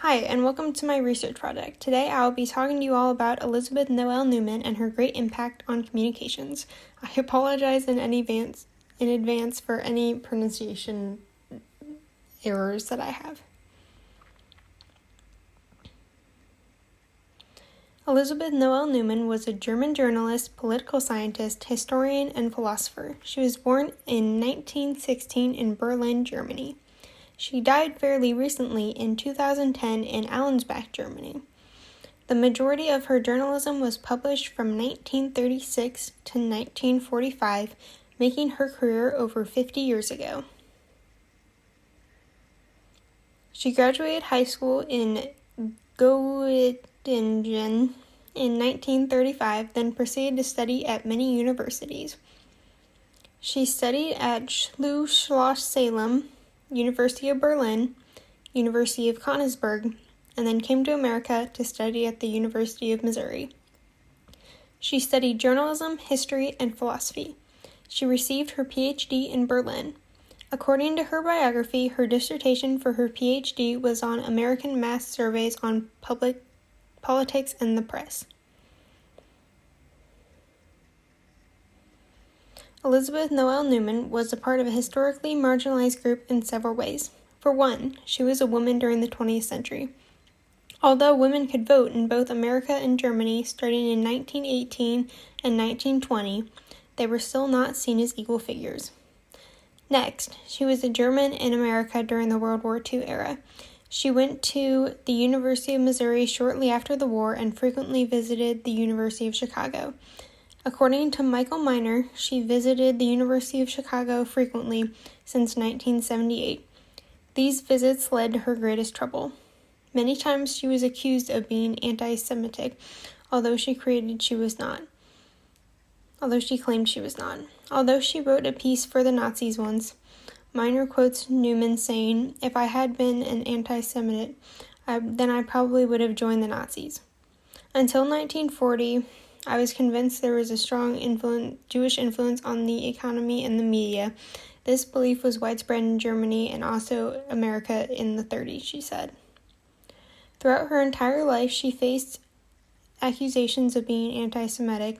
Hi, and welcome to my research project. Today I will be talking to you all about Elizabeth Noel Newman and her great impact on communications. I apologize in advance for any pronunciation errors that I have. Elizabeth Noel Newman was a German journalist, political scientist, historian, and philosopher. She was born in 1916 in Berlin, Germany. She died fairly recently in 2010 in Allensbach, Germany. The majority of her journalism was published from 1936 to 1945, making her career over 50 years ago. She graduated high school in Göttingen in 1935, then proceeded to study at many universities. She studied at Schloss Salem, University of Berlin, University of Königsberg, and then came to America to study at the University of Missouri. She studied journalism, history, and philosophy. She received her PhD in Berlin. According to her biography, her dissertation for her PhD was on American mass surveys on politics and the press. Elizabeth Noel Newman was a part of a historically marginalized group in several ways. For one, she was a woman during the 20th century. Although women could vote in both America and Germany starting in 1918 and 1920, they were still not seen as equal figures. Next, she was a German in America during the World War II era. She went to the University of Missouri shortly after the war and frequently visited the University of Chicago. According to Michael Miner, she visited the University of Chicago frequently since 1978. These visits led to her greatest trouble. Many times she was accused of being anti-Semitic, although she claimed she was not. Although she wrote a piece for the Nazis once, Miner quotes Newman saying, "If I had been an anti-Semite, then I probably would have joined the Nazis." Until 1940, I was convinced there was a strong Jewish influence on the economy and the media. This belief was widespread in Germany and also America in the 30s, she said. Throughout her entire life, she faced accusations of being anti-Semitic,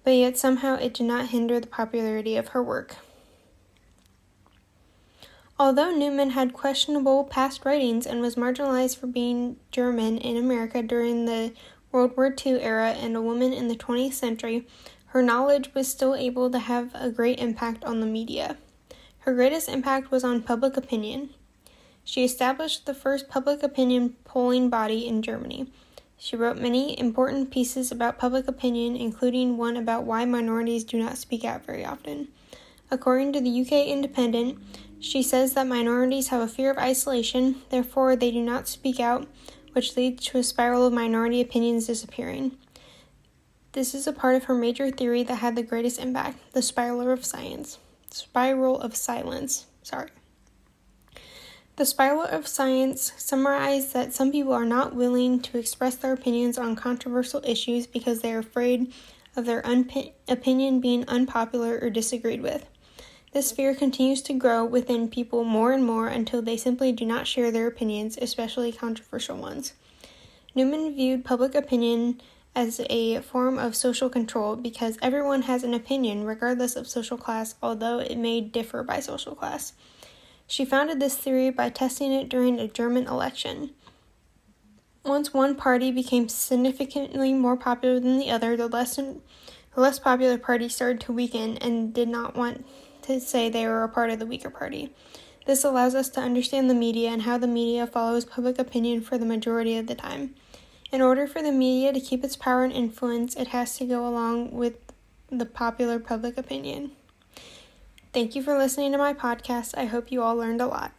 but yet somehow it did not hinder the popularity of her work. Although Newman had questionable past writings and was marginalized for being German in America during the World War II era and a woman in the 20th century, her knowledge was still able to have a great impact on the media. Her greatest impact was on public opinion. She established the first public opinion polling body in Germany. She wrote many important pieces about public opinion, including one about why minorities do not speak out very often. According to the UK Independent, she says that minorities have a fear of isolation, therefore they do not speak out, which leads to a spiral of minority opinions disappearing. This is a part of her major theory that had the greatest impact, the spiral of silence. The spiral of science summarized that some people are not willing to express their opinions on controversial issues because they are afraid of their opinion being unpopular or disagreed with. This fear continues to grow within people more and more until they simply do not share their opinions, especially controversial ones. Newman viewed public opinion as a form of social control because everyone has an opinion regardless of social class, although it may differ by social class. She founded this theory by testing it during a German election. Once one party became significantly more popular than the other, the less popular party started to weaken and did not want to say they were a part of the weaker party. This allows us to understand the media and how the media follows public opinion for the majority of the time. In order for the media to keep its power and influence, it has to go along with the popular public opinion. Thank you for listening to my podcast. I hope you all learned a lot.